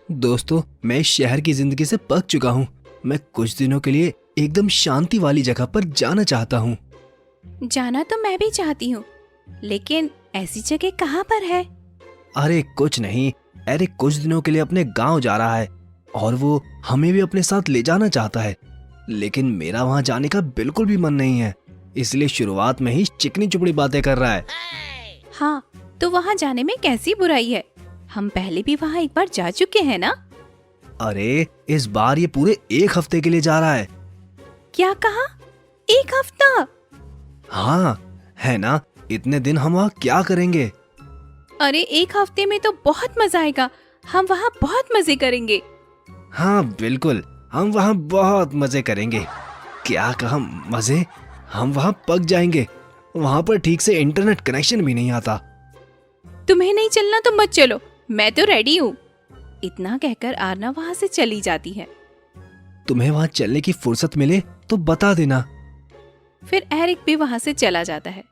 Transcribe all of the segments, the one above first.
दोस्तों, मैं इस शहर की जिंदगी से पक चुका हूँ। मैं कुछ दिनों के लिए एकदम शांति वाली जगह पर जाना चाहता हूँ। जाना तो मैं भी चाहती हूँ, लेकिन ऐसी जगह कहाँ पर है? अरे कुछ नहीं, एरिक कुछ दिनों के लिए अपने गांव जा रहा है और वो हमें भी अपने साथ ले जाना चाहता है, लेकिन मेरा वहां जाने का बिल्कुल भी मन नहीं है, इसलिए शुरुआत में ही चिकनी चुपड़ी बातें कर रहा है। हाँ, तो वहाँ जाने में कैसी बुराई है? हम पहले भी वहाँ एक बार जा चुके हैं ना? अरे इस बार ये पूरे 1 हफ्ते के लिए जा रहा है। क्या कहा? 1 हफ्ता? हाँ है ना, इतने दिन हम वहाँ क्या करेंगे? अरे 1 हफ्ते में तो बहुत मजा आएगा। हम वहाँ बहुत मजे करेंगे। हाँ बिल्कुल, हम वहाँ बहुत मजे करेंगे। क्या कहा मजे? हम वहाँ पक जाएंगे। वहाँ पर ठीक से इंटरनेट कनेक्शन भी नहीं आता। तुम्हें नहीं चलना तो मत चलो, मैं तो रेडी हूँ। इतना कहकर आरना वहाँ से चली जाती है। तुम्हें वहाँ चलने की फुर्सत मिले तो बता देना। फिर एरिक भी वहाँ से चला जाता है।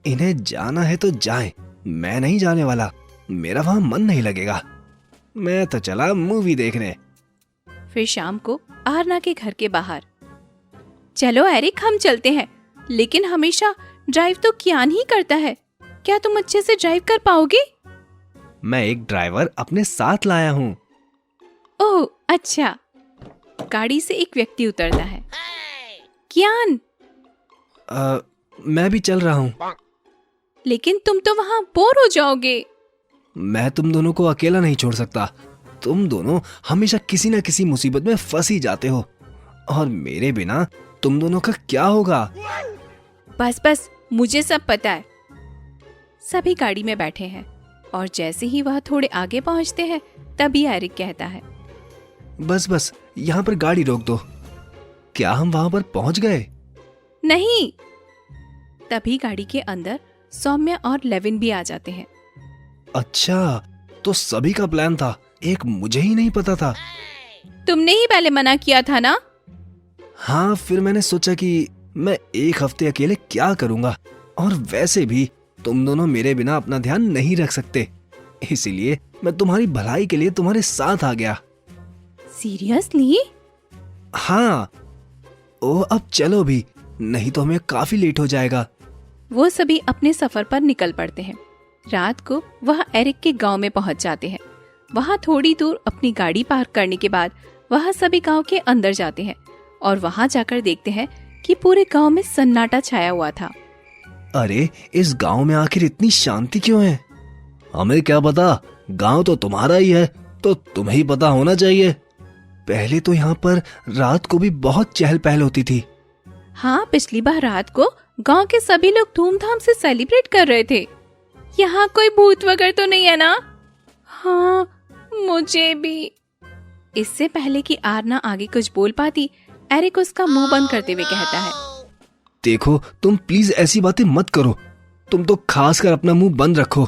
इन्हें जाना है तो जाए, मैं नहीं जाने वाला। मेरा वहाँ मन नहीं लगेगा। मैं तो चला मूवी देखने। फिर शाम को आरना के घर के बाहर, चलो एरिक हम चलते हैं, लेकिन हमेशा ड्राइव तो कियान ही करता है। क्या तुम अच्छे से ड्राइव कर पाओगे? मैं एक ड्राइवर अपने साथ लाया हूँ। ओह अच्छा। गाड़ी से एक व्यक्ति उतरता है। कियान, मैं भी चल रहा हूँ। लेकिन तुम तो वहाँ बोर हो जाओगे। मैं तुम दोनों को अकेला नहीं छोड़ सकता। तुम दोनों हमेशा किसी न किसी मुसीबत में फंस ही जाते हो, और मेरे बिना तुम दोनों का क्या होगा? बस बस, मुझे सब पता है। सभी गाड़ी में बैठे हैं और जैसे ही वह थोड़े आगे पहुंचते हैं, तभी एरिक कहता है, बस बस, यहाँ पर गाड़ी रोक दो। क्या हम वहाँ पर पहुँच गए? नहीं। तभी गाड़ी के अंदर सौम्या और लेविन भी आ जाते हैं। अच्छा, तो सभी का प्लान था, एक मुझे ही नहीं पता था। तुमने ही पहले मना किया था ना? हाँ, फिर मैंने सोचा कि मैं 1 हफ्ते अकेले क्या करूँगा, और वैसे भी तुम दोनों मेरे बिना अपना ध्यान नहीं रख सकते, इसीलिए मैं तुम्हारी भलाई के लिए तुम्हारे साथ आ गया। सीरियसली? हाँ। ओ अब चलो भी, नहीं तो हमें काफी लेट हो जाएगा। वो सभी अपने सफर पर निकल पड़ते हैं। रात को वह एरिक के गांव में पहुंच जाते हैं। वहां थोड़ी दूर अपनी गाड़ी पार्क करने के बाद वह सभी गांव के अंदर जाते हैं और वहां जाकर देखते हैं कि पूरे गांव में सन्नाटा छाया हुआ था। अरे इस गांव में आखिर इतनी शांति क्यों है? हमें क्या पता, गांव तो तुम्हारा ही है, तो तुम्हें ही पता होना चाहिए। पहले तो यहाँ पर रात को भी बहुत चहल पहल होती थी। हाँ, पिछली बार रात को गांव के सभी लोग धूमधाम से सेलिब्रेट कर रहे थे। यहाँ कोई भूत वगैरह तो नहीं है ना? हाँ, मुझे भी। इससे पहले कि आरना आगे कुछ बोल पाती, एरिक उसका मुंह बंद करते हुए कहता है, देखो तुम प्लीज ऐसी बातें मत करो। तुम तो खासकर अपना मुंह बंद रखो,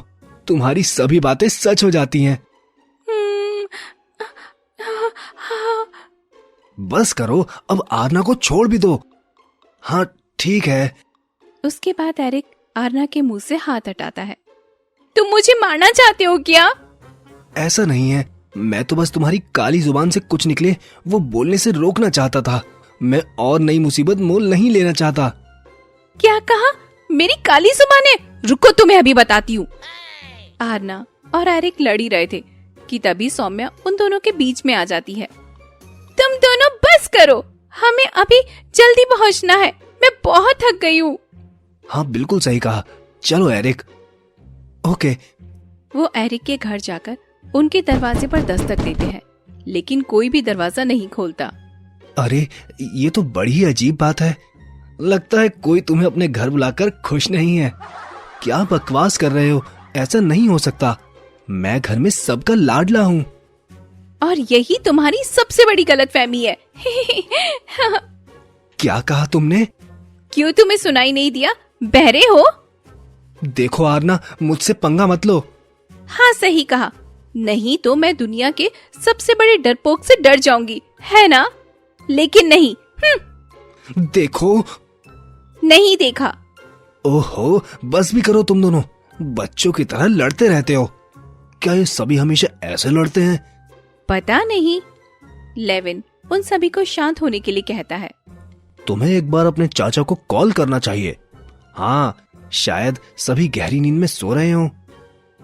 तुम्हारी सभी बातें सच हो जाती हैं। बस करो, अब आरना को छोड़ भी दो। हाँ ठीक है। उसके बाद एरिक आरना के मुंह से हाथ हटाता है। तुम मुझे मारना चाहते हो क्या? ऐसा नहीं है, मैं तो बस तुम्हारी काली जुबान से कुछ निकले वो बोलने से रोकना चाहता था। मैं और नई मुसीबत मोल नहीं लेना चाहता। क्या कहा? मेरी काली जुबान है? रुको, तुम्हें अभी बताती हूँ। आरना और एरिक लड़ ही रहे थे कि तभी सौम्या उन दोनों के बीच में आ जाती है। तुम दोनों बस करो, हमें अभी जल्दी पहुँचना है। मैं बहुत थक गई हूँ। हाँ बिल्कुल सही कहा, चलो एरिक। ओके। वो एरिक के घर जाकर उनके दरवाजे पर दस्तक देते हैं, लेकिन कोई भी दरवाजा नहीं खोलता। अरे ये तो बड़ी ही अजीब बात है। लगता है कोई तुम्हें अपने घर बुलाकर खुश नहीं है। क्या बकवास कर रहे हो? ऐसा नहीं हो सकता। मैं घर में सबका लाडला हूँ। और यही तुम्हारी सबसे बड़ी गलतफहमी है। क्या कहा तुमने? क्यों तुम्हें सुनाई नहीं दिया? बहरे हो? देखो आरना, मुझसे पंगा मत लो। हाँ सही कहा, नहीं तो मैं दुनिया के सबसे बड़े डरपोक से डर जाऊंगी, है ना? लेकिन नहीं। देखो। नहीं देखा। ओहो, बस भी करो तुम दोनों, बच्चों की तरह लड़ते रहते हो। क्या ये सभी हमेशा ऐसे लड़ते हैं? पता नहीं। लेविन उन सभी को शांत होने के लिए कहता है। तुम्हें एक बार अपने चाचा को कॉल करना चाहिए। हाँ, शायद सभी गहरी नींद में सो रहे हों।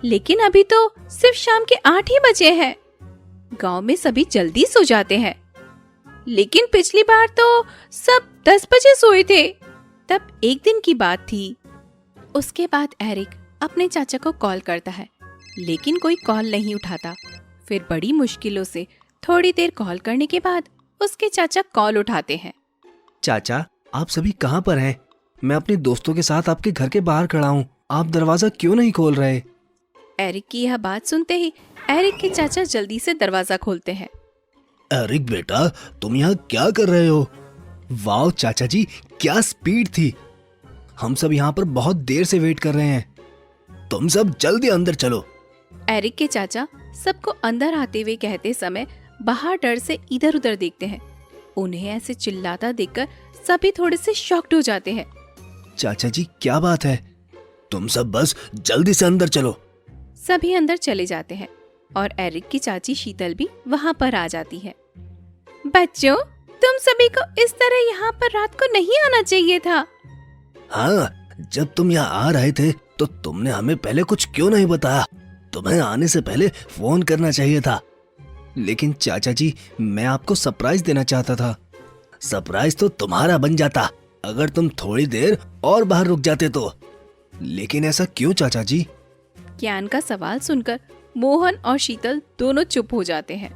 लेकिन अभी तो सिर्फ शाम के 8 ही बजे हैं। गांव में सभी जल्दी सो जाते हैं। लेकिन पिछली बार तो सब 10 बजे सोए थे। तब एक दिन की बात थी। उसके बाद एरिक अपने चाचा को कॉल करता है, लेकिन कोई कॉल नहीं उठाता। फिर बड़ी मुश्किलों से थोड़ी देर कॉल करने के बाद उसके चाचा कॉल उठाते हैं। चाचा, आप सभी कहाँ पर हैं? मैं अपने दोस्तों के साथ आपके घर के बाहर खड़ा हूँ। आप दरवाजा क्यों नहीं खोल रहे? एरिक की यह बात सुनते ही एरिक के चाचा जल्दी से दरवाजा खोलते हैं। एरिक बेटा, तुम यहाँ क्या कर रहे हो? वाह चाचा जी, क्या स्पीड थी। हम सब यहाँ पर बहुत देर से वेट कर रहे हैं। तुम सब जल्दी अंदर चलो। एरिक के चाचा सबको अंदर आते हुए कहते समय बाहर डर से इधर उधर देखते हैं। उन्हें ऐसे चिल्लाता देखकर सभी थोड़े से शॉक्ड हो जाते हैं। चाचा जी, क्या बात है? तुम सब बस जल्दी से अंदर चलो। सभी अंदर चले जाते हैं और एरिक की चाची शीतल भी वहाँ पर आ जाती है। बच्चों, तुम सभी को इस तरह यहाँ पर रात को नहीं आना चाहिए था। हाँ, जब तुम यहाँ आ रहे थे तो तुमने हमें पहले कुछ क्यों नहीं बताया? तुम्हें आने से पहले फोन करना चाहिए था। लेकिन चाचा जी, मैं आपको सरप्राइज देना चाहता था। सरप्राइज तो तुम्हारा बन जाता अगर तुम थोड़ी देर और बाहर रुक जाते तो। लेकिन ऐसा क्यों चाचा जी? ज्ञान का सवाल सुनकर मोहन और शीतल दोनों चुप हो जाते हैं।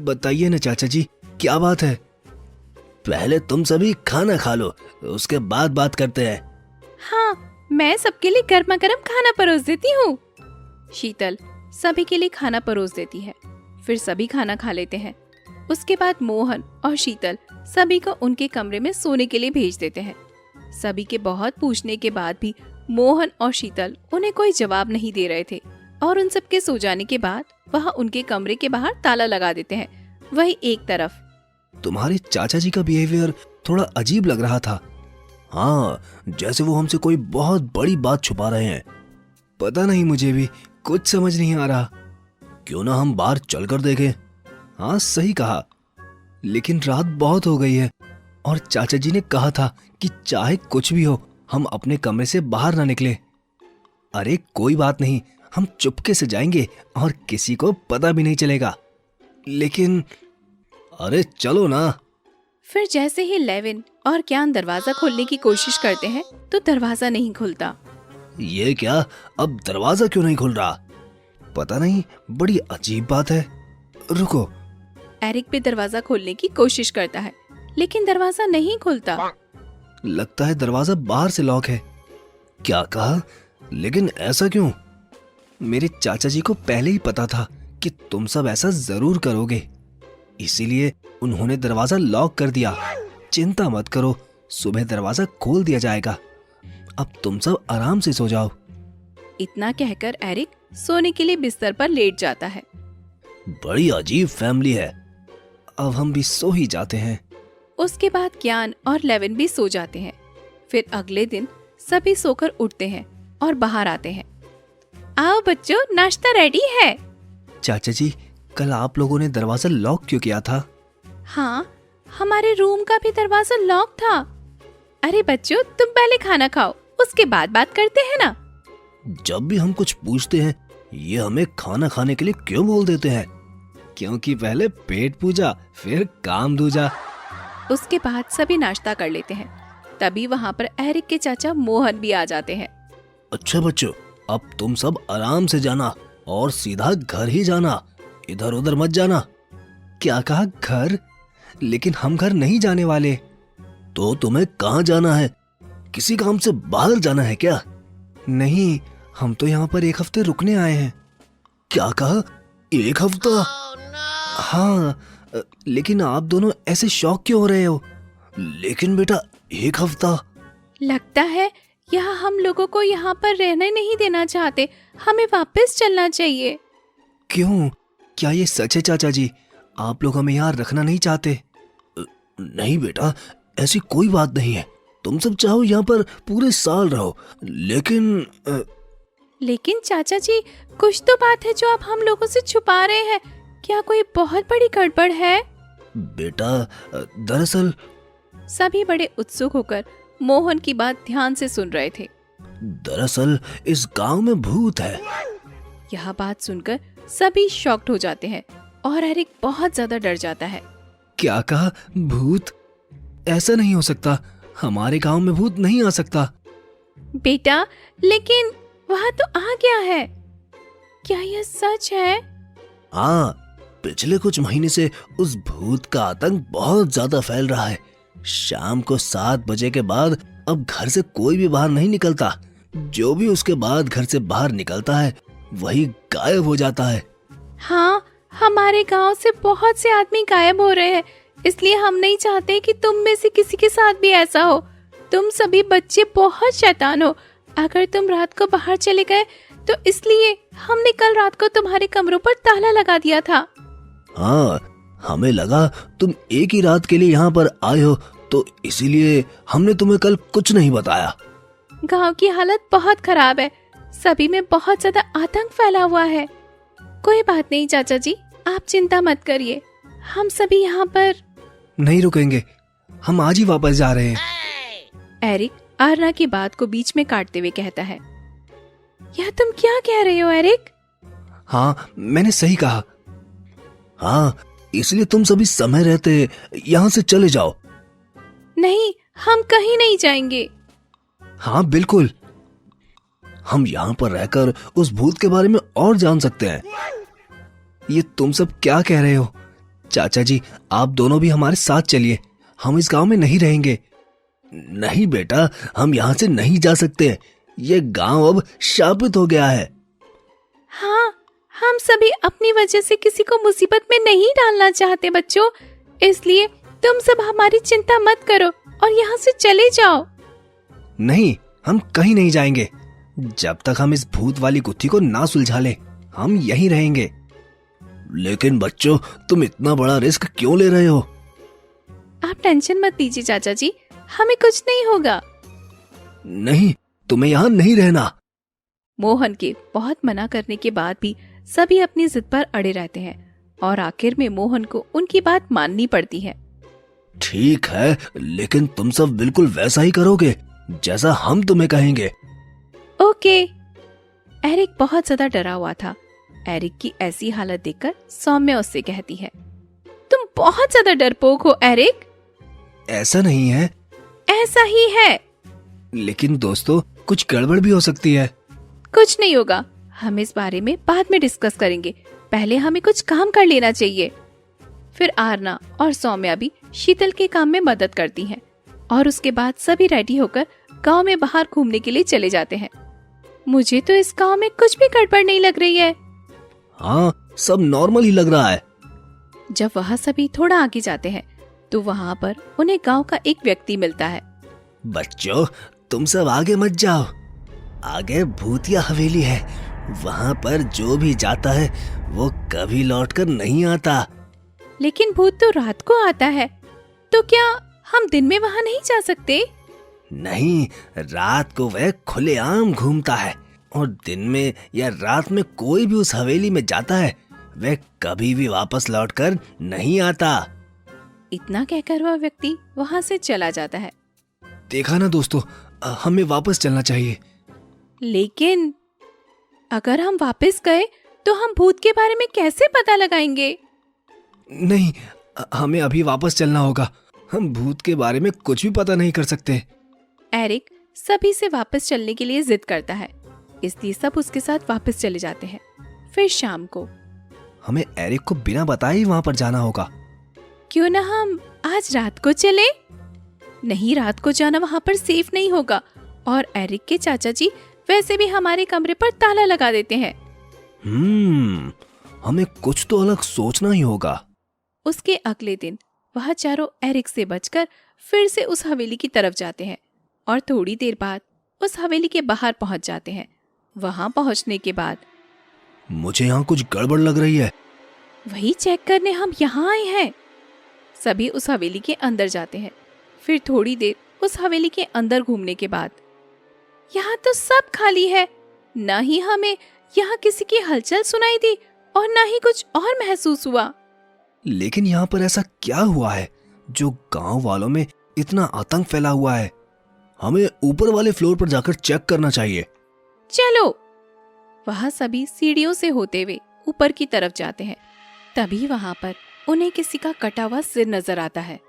बताइए ना चाचा जी, क्या बात है? पहले तुम सभी खाना खा लो, उसके बाद बात करते हैं। हाँ, मैं सबके लिए गर्मा गर्म खाना परोस देती हूँ। शीतल सभी के लिए खाना परोस देती है। फिर सभी खाना खा लेते हैं। उसके बाद मोहन और शीतल सभी को उनके कमरे में सोने के लिए भेज देते हैं। सभी के बहुत पूछने के बाद भी मोहन और शीतल उन्हें कोई जवाब नहीं दे रहे थे और उन सबके सो जाने के बाद वह उनके कमरे के बाहर ताला लगा देते हैं। वही एक तरफ तुम्हारे चाचा जी का बिहेवियर थोड़ा अजीब लग रहा था। हाँ, जैसे वो हमसे कोई बहुत बड़ी बात छुपा रहे हैं। पता नहीं, मुझे भी कुछ समझ नहीं आ रहा। क्यों ना हम बाहर चलकर देखें? हाँ, सही कहा। लेकिन रात बहुत हो गई है और चाचा जी ने कहा था कि चाहे कुछ भी हो हम अपने कमरे से बाहर ना निकले। अरे कोई बात नहीं, हम चुपके से जाएंगे और किसी को पता भी नहीं चलेगा। लेकिन अरे चलो ना। फिर जैसे ही लेविन और ज्ञान दरवाजा खोलने की कोशिश करते हैं तो दरवाजा नहीं खुलता। ये क्या, अब दरवाजा क्यों नहीं खुल रहा? पता नहीं, बड़ी अजीब बात है। रुको। एरिक भी दरवाजा खोलने की कोशिश करता है, लेकिन दरवाजा नहीं खुलता। लगता है दरवाजा बाहर से लॉक है। क्या कहा? लेकिन ऐसा क्यों? मेरे चाचा जी को पहले ही पता था कि तुम सब ऐसा जरूर करोगे, इसीलिए उन्होंने दरवाजा लॉक कर दिया। चिंता मत करो, सुबह दरवाजा खोल दिया जाएगा। अब तुम सब आराम से सो जाओ। इतना कहकर एरिक सोने के लिए बिस्तर पर लेट जाता है। बड़ी अजीब फैमिली है। अब हम भी सो ही जाते हैं। उसके बाद ज्ञान और लेविन भी सो जाते हैं। फिर अगले दिन सभी सोकर उठते हैं और बाहर आते हैं। आओ बच्चों, नाश्ता रेडी है। चाचा जी, कल आप लोगों ने दरवाजा लॉक क्यों किया था? हाँ, हमारे रूम का भी दरवाजा लॉक था। अरे बच्चों, तुम पहले खाना खाओ, उसके बाद बात करते हैं ना। जब भी हम कुछ पूछते हैं ये हमें खाना खाने के लिए क्यों बोल देते हैं? क्योंकि पहले पेट पूजा फिर काम दूजा। उसके बाद सभी नाश्ता कर लेते हैं। तभी वहाँ पर एरिक के चाचा मोहन भी आ जाते हैं। अच्छा बच्चों, अब तुम सब आराम से जाना और सीधा घर ही जाना, इधर उधर मत जाना। क्या कहा, घर? लेकिन हम घर नहीं जाने वाले। तो तुम्हें कहाँ जाना है? किसी काम से बाहर जाना है क्या? नहीं, हम तो यहाँ पर 1 हफ्ते रुकने आए हैं। क्या कहा, 1 हफ्ता? हाँ, लेकिन आप दोनों ऐसे शॉक क्यों हो रहे हो? लेकिन बेटा, 1 हफ्ता? लगता है यह हम लोगों को यहाँ पर रहने नहीं देना चाहते। हमें वापस चलना चाहिए। क्यों? क्या ये सच है चाचा जी? आप लोग हमें यहाँ रखना नहीं चाहते? नहीं बेटा, ऐसी कोई बात नहीं है। तुम सब चाहो यहाँ पर पूरे साल रहो, लेकिन चाचा जी, कुछ तो बात है जो आप हम लोगों से छुपा रहे हैं। क्या कोई बहुत बड़ी गड़बड़ है? बेटा, दरअसल सभी बड़े उत्सुक होकर मोहन की बात ध्यान से सुन रहे थे। दरअसल इस गांव में भूत है। यह बात सुनकर सभी शॉक्ड हो जाते हैं और एरिक बहुत ज्यादा डर जाता है। क्या कहा? भूत? ऐसा नहीं हो सकता, हमारे गांव में भूत नहीं आ सकता। बेटा, लेकिन वहाँ तो आ गया है। क्या यह सच है? हाँ, पिछले कुछ महीने से उस भूत का आतंक बहुत ज्यादा फैल रहा है। शाम को 7 बजे के बाद अब घर से कोई भी बाहर नहीं निकलता। जो भी उसके बाद घर से बाहर निकलता है वही गायब हो जाता है। हाँ, हमारे गांव से बहुत से आदमी गायब हो रहे हैं, इसलिए हम नहीं चाहते कि तुम में से किसी के साथ भी ऐसा हो। तुम सभी बच्चे बहुत शैतान हो। अगर तुम रात को बाहर चले गए तो इसलिए हमने कल रात को तुम्हारे कमरों पर ताला लगा दिया था। हाँ, हमें लगा तुम एक ही रात के लिए यहाँ पर आए हो, तो इसीलिए हमने तुम्हें कल कुछ नहीं बताया। गांव की हालत बहुत खराब है, सभी में बहुत ज्यादा आतंक फैला हुआ है। कोई बात नहीं चाचा जी, आप चिंता मत करिए, हम सभी यहाँ पर नहीं रुकेंगे, हम आज ही वापस जा रहे हैं। एरिक आरना की बात को बीच में काटते हुए कहता है। यह तुम क्या कह रहे हो एरिक? हाँ, मैंने सही कहा। हाँ, इसलिए तुम सभी समय रहते यहाँ से चले जाओ। नहीं, हम कहीं नहीं जाएंगे। हाँ बिल्कुल, हम यहाँ पर रहकर उस भूत के बारे में और जान सकते हैं। ये तुम सब क्या कह रहे हो? चाचा जी, आप दोनों भी हमारे साथ चलिए, हम इस गांव में नहीं रहेंगे। नहीं बेटा, हम यहाँ से नहीं जा सकते, ये गांव अब शापित हो गया है। हाँ, हम सभी अपनी वजह से किसी को मुसीबत में नहीं डालना चाहते बच्चों, इसलिए तुम सब हमारी चिंता मत करो और यहाँ से चले जाओ। नहीं, हम कहीं नहीं जाएंगे जब तक हम इस भूत वाली गुत्थी को ना सुलझा ले। हम यहीं रहेंगे। लेकिन बच्चों, तुम इतना बड़ा रिस्क क्यों ले रहे हो? आप टेंशन मत लीजिए चाचा जी, हमें कुछ नहीं होगा। नहीं, तुम्हें यहाँ नहीं रहना। मोहन के बहुत मना करने के बाद भी सभी अपनी जिद पर अड़े रहते हैं और आखिर में मोहन को उनकी बात माननी पड़ती है। ठीक है, लेकिन तुम सब बिल्कुल वैसा ही करोगे जैसा हम तुम्हें कहेंगे। ओके। एरिक बहुत ज्यादा डरा हुआ था। एरिक की ऐसी हालत देखकर सौम्या उससे कहती है, तुम बहुत ज्यादा डरपोक हो एरिक। ऐसा नहीं है। ऐसा ही है। लेकिन दोस्तों, कुछ गड़बड़ भी हो सकती है। कुछ नहीं होगा, हम इस बारे में बाद में डिस्कस करेंगे, पहले हमें कुछ काम कर लेना चाहिए। फिर आरना और सौम्या भी शीतल के काम में मदद करती हैं और उसके बाद सभी रेडी होकर गांव में बाहर घूमने के लिए चले जाते हैं। मुझे तो इस गांव में कुछ भी गड़बड़ नहीं लग रही है। हाँ, सब नॉर्मल ही लग रहा है। जब वह सभी थोड़ा आगे जाते हैं तो वहाँ पर उन्हें गांव का एक व्यक्ति मिलता है। बच्चों, तुम सब आगे मत जाओ, आगे भूतिया हवेली है, वहाँ पर जो भी जाता है वो कभी लौटकर नहीं आता। लेकिन भूत तो रात को आता है, तो क्या हम दिन में वहाँ नहीं जा सकते? नहीं, रात को वह खुलेआम घूमता है और दिन में या रात में कोई भी उस हवेली में जाता है वह कभी भी वापस लौटकर नहीं आता। इतना कहकर वह व्यक्ति वहाँ से चला जाता है। देखा ना दोस्तों, हमें वापस चलना चाहिए। लेकिन अगर हम वापस गए तो हम भूत के बारे में कैसे पता लगाएंगे? नहीं, हमें अभी वापस चलना होगा, हम भूत के बारे में कुछ भी पता नहीं कर सकते। एरिक सभी से वापस चलने के लिए जिद करता है, इसलिए सब उसके साथ वापस चले जाते हैं। फिर शाम को हमें एरिक को बिना बताए ही वहाँ पर जाना होगा। क्यों ना हम आज रात को चले? नहीं, रात को जाना वहाँ पर सेफ नहीं होगा और एरिक के चाचा जी वैसे भी हमारे कमरे पर ताला लगा देते हैं। हमें कुछ तो अलग सोचना ही होगा। उसके अगले दिन वह चारों एरिक से बचकर फिर से उस हवेली की तरफ जाते हैं और थोड़ी देर बाद उस हवेली के बाहर पहुंच जाते हैं। वहां पहुंचने के बाद मुझे यहाँ कुछ गड़बड़ लग रही है। वही चेक करने हम यहाँ आए हैं। सभी उस हवेली के अंदर जाते हैं। फिर थोड़ी देर उस हवेली के अंदर घूमने के बाद यहाँ तो सब खाली है, न ही हमें यहाँ किसी की हलचल सुनाई दी और ना ही कुछ और महसूस हुआ। लेकिन यहाँ पर ऐसा क्या हुआ है जो गांव वालों में इतना आतंक फैला हुआ है? हमें ऊपर वाले फ्लोर पर जाकर चेक करना चाहिए। चलो। वहाँ सभी सीढ़ियों से होते हुए ऊपर की तरफ जाते हैं। तभी वहाँ पर उन्हें किसी का कटा हुआ सिर नजर आता है।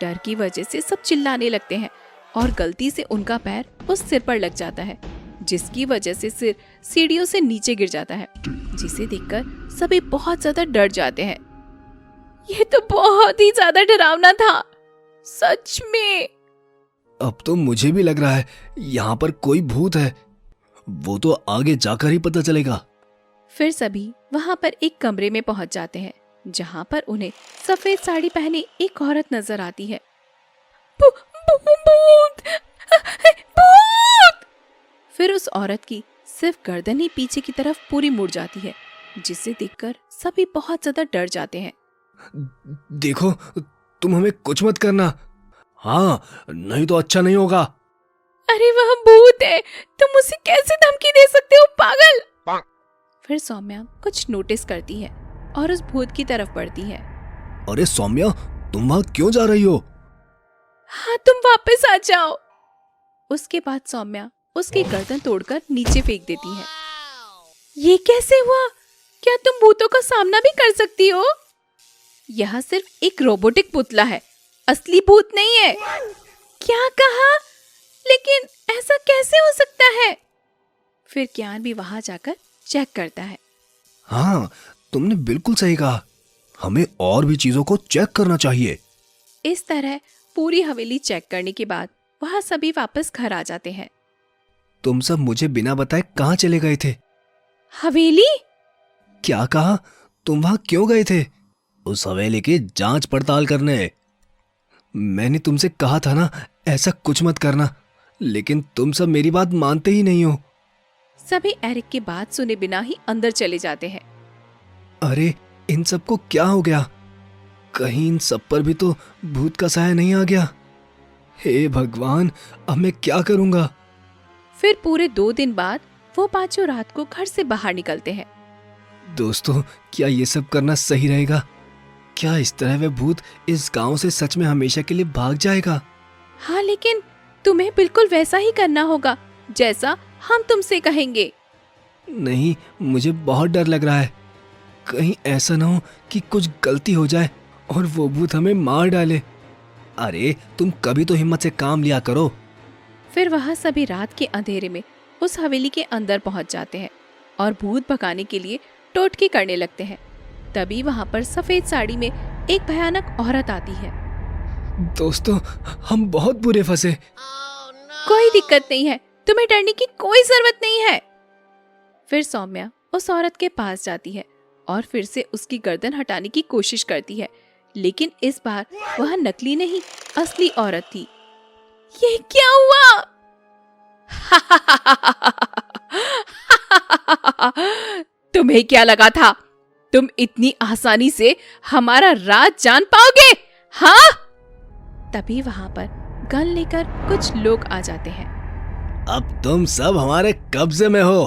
डर की वजह से सब चिल्लाने लगते हैं और गलती से उनका पैर उस सिर पर लग जाता है, जिसकी वजह से सिर सीढ़ियों से नीचे गिर जाता है, जिसे देखकर सभी बहुत ज्यादा डर जाते हैं। ये तो बहुत ही ज्यादा डरावना था, सच में। अब तो मुझे भी लग रहा है यहाँ पर कोई भूत है। वो तो आगे जाकर ही पता चलेगा। फिर सभी वहाँ पर एक कमरे में पहुँच जाते हैं, जहाँ पर उन्हें सफेद साड़ी पहने एक औरत नजर आती है। भूत! भूत! फिर उस औरत की सिर्फ गर्दन ही पीछे की तरफ पूरी मुड़ जाती है, जिसे देखकर सभी बहुत ज्यादा डर जाते हैं। देखो, तुम हमें कुछ मत करना। हाँ, नहीं तो अच्छा नहीं होगा। अरे वह भूत है, तुम उसे कैसे धमकी दे सकते हो, पागल! फिर सौम्या कुछ नोटिस करती है और उस भूत की तरफ बढ़ती है। अरे सौम्या, तुम वहाँ क्यों जा रही हो? हाँ, तुम वापस आ जाओ। उसके बाद सौम्या उसकी गर्दन तोड़कर नीचे फेंक देती है। ये कैसे हुआ? क्या तुम भूतों का सामना भी कर सकती हो? यह सिर्फ एक रोबोटिक पुतला है, असली भूत नहीं है। क्या कहा? लेकिन ऐसा कैसे हो सकता है? फिर ज्ञान भी वहां जाकर चेक करता है। हाँ, तुमने बिल्कुल सही कहा। हमें और भी चीजों को चेक करना चाहिए। इस तरह पूरी हवेली चेक करने के बाद वह सभी वापस घर आ जाते हैं। तुम सब मुझे बिना बताए कहाँ चले गए थे? हवेली? क्या कहा? तुम वहाँ क्यों गए थे? उस हवेली की जांच पड़ताल करने। मैंने तुमसे कहा था ना, ऐसा कुछ मत करना, लेकिन तुम सब मेरी बात मानते ही नहीं हो। सभी एरिक की बात सुने बिना ही अंदर चले जाते हैं। अरे, इन सबको क्या हो गया? कहीं इन सब पर भी तो भूत का साया नहीं आ गया? हे भगवान, अब मैं क्या करूंगा? फिर पूरे 2 दिन बाद वो पांचों रात को घर से बाहर निकलते हैं। दोस्तों, क्या ये सब करना सही रहेगा? क्या इस तरह वह भूत इस गांव से सच में हमेशा के लिए भाग जाएगा? हाँ, लेकिन तुम्हें बिल्कुल वैसा ही करना होगा जैसा हम तुमसे कहेंगे। नहीं, मुझे बहुत डर लग रहा है। कहीं ऐसा ना हो कि कुछ गलती हो जाए और वो भूत हमें मार डाले। अरे, तुम कभी तो हिम्मत से काम लिया करो। फिर वह सभी रात के अंधेरे में उस हवेली के अंदर पहुंच जाते हैं और भूत भगाने के लिए टोटके करने लगते हैं। तभी वहां पर सफेद साड़ी में एक भयानक औरत आती है। दोस्तों, हम बहुत बुरे फंसे। कोई दिक्कत नहीं है, तुम्हें डरने की कोई जरूरत नहीं है। फिर सौम्या उस औरत के पास जाती है और फिर से उसकी गर्दन हटाने की कोशिश करती है, लेकिन इस बार वह नकली नहीं, असली औरत थी। ये क्या हुआ? तुम्हें क्या लगा था तुम इतनी आसानी से हमारा राज जान पाओगे? हाँ? तभी वहां पर गन लेकर कुछ लोग आ जाते हैं। अब तुम सब हमारे कब्जे में हो।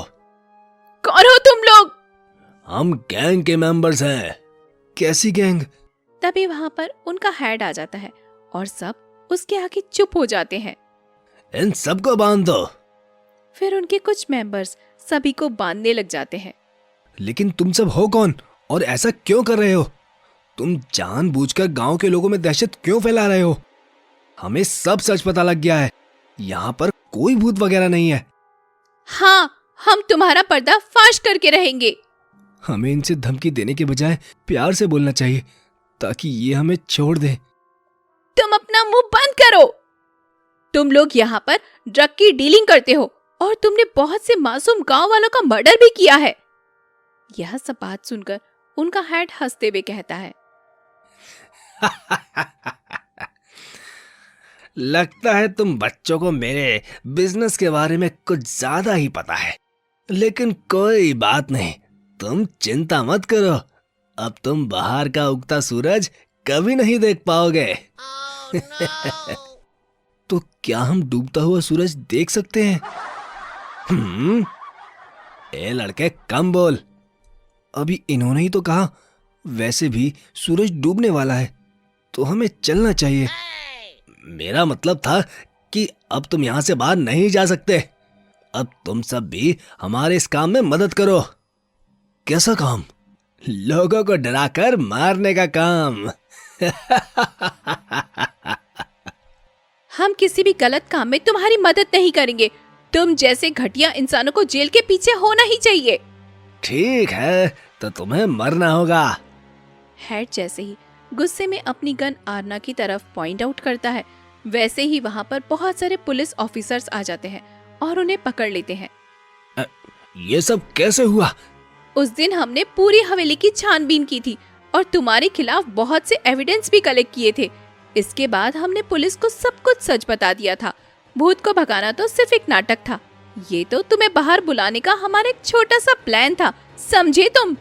कौन हो तुम लोग? हम गैंग के मेंबर्स हैं। कैसी गैंग? तभी वहां पर उनका हेड आ जाता है और सब उसके आगे चुप हो जाते हैं। इन सबको बांध दो। फिर उनके कुछ मेंबर्स सभी को बांधने लग जाते हैं। लेकिन तुम सब हो कौन और ऐसा क्यों कर रहे हो? तुम जानबूझकर गांव के लोगों में दहशत क्यों फैला रहे हो? हमें सब सच पता लग गया है। यहाँ पर कोई भूत वगैरह नहीं है। हाँ, हम तुम्हारा पर्दा फाश करके रहेंगे। हमें इनसे धमकी देने के बजाय प्यार से बोलना चाहिए, ताकि ये हमें छोड़ दें। तुम अपना मुंह बंद करो। तुम लोग यहाँ पर ड्रग की डीलिंग करते हो और तुमने बहुत से मासूम गांव वालों का मर्डर भी किया है। यह सब बात सुनकर उनका हेड हंसते हुए कहता है। लगता है तुम बच्चों को मेरे बिजनेस के बारे में कुछ ज्यादा ही पता है, लेकिन कोई बात नहीं, तुम चिंता मत करो। अब तुम बाहर का उगता सूरज कभी नहीं देख पाओगे। तो क्या हम डूबता हुआ सूरज देख सकते हैं? ए लड़के, कम बोल। अभी इन्होंने ही तो कहा। वैसे भी सूरज डूबने वाला है तो हमें चलना चाहिए। मेरा मतलब था कि अब तुम यहाँ से बाहर नहीं जा सकते। अब तुम सब भी हमारे इस काम में मदद करो। कैसा काम? लोगों को डराकर मारने का काम। हम किसी भी गलत काम में तुम्हारी मदद नहीं करेंगे। तुम जैसे घटिया इंसानों को जेल के पीछे होना ही चाहिए। ठीक है, तो तुम्हें मरना होगा। हेड जैसे ही गुस्से में अपनी गन आरना की तरफ पॉइंट आउट करता है, वैसे ही वहाँ पर बहुत सारे पुलिस ऑफिसर्स आ जाते हैं और उन्हें पकड़ लेते हैं। ये सब कैसे हुआ? उस दिन हमने पूरी हवेली की छानबीन की थी और तुम्हारे खिलाफ बहुत से एविडेंस भी कलेक्ट किए थे। इसके बाद हमने पुलिस को सब कुछ सच बता दिया था। भूत को भगाना तो सिर्फ एक नाटक था। ये तो तुम्हें बाहर बुलाने का हमारा एक छोटा सा प्लान था, समझे तुम?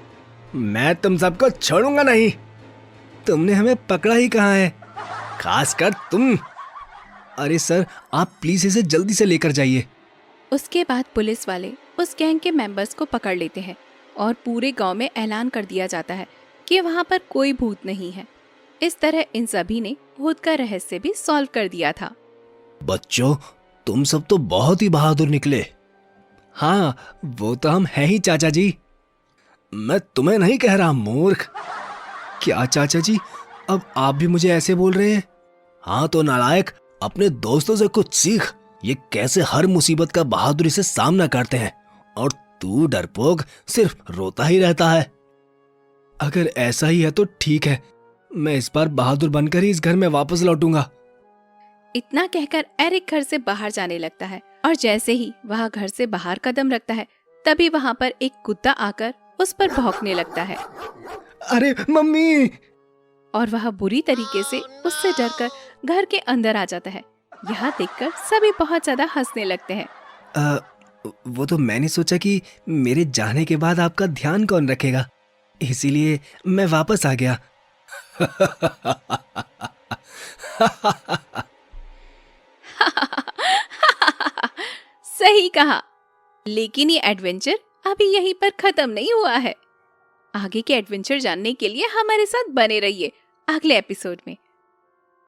मैं तुम सबको छोड़ूंगा नहीं। तुमने हमें पकड़ा ही कहाँ है, खासकर तुम। अरे सर, आप प्लीज इसे जल्दी से लेकर जाइए। उसके बाद पुलिस वाले उस गैंग के मेंबर्स को पकड़ लेते हैं और पूरे गांव में ऐलान कर दिया जाता है कि वहां पर कोई भूत नहीं है। इस तरह इन सभी ने भूत का रहस्य भी सॉल्व कर दिया था। बच्चों, तुम सब तो बहुत ही बहादुर निकले। हाँ, वो तो हम हैं ही चाचा जी। मैं तुम्हें नहीं कह रहा मूर्ख। क्या चाचा जी, अब आप भी मुझे ऐसे बोल रहे हैं? हाँ तो नालायक, अपने दोस्तों से कुछ सीख। ये कैसे हर मुसीबत का बहादुरी से सामना करते हैं और तू डरपोक सिर्फ रोता ही रहता है। अगर ऐसा ही है तो ठीक है, मैं इस बार बहादुर बनकर ही इस घर में वापस लौटूंगा। इतना कहकर एरिक घर से बाहर जाने लगता है और जैसे ही वह घर से बाहर कदम रखता है, तभी वहाँ पर एक कुत्ता आकर उस पर भौंकने लगता है। अरे मम्मी! और वह बुरी तरीके से उससे डरकर घर के अंदर आ जाता है। यह देखकर सभी बहुत ज्यादा हंसने लगते हैं। वो तो मैंने सोचा कि मेरे जाने के बाद आपका ध्यान कौन रखेगा, इसीलिए मैं वापस आ गया। सही कहा। लेकिन ये एडवेंचर अभी यहीं पर खत्म नहीं हुआ है। आगे के एडवेंचर जानने के लिए हमारे साथ बने रहिए अगले एपिसोड में।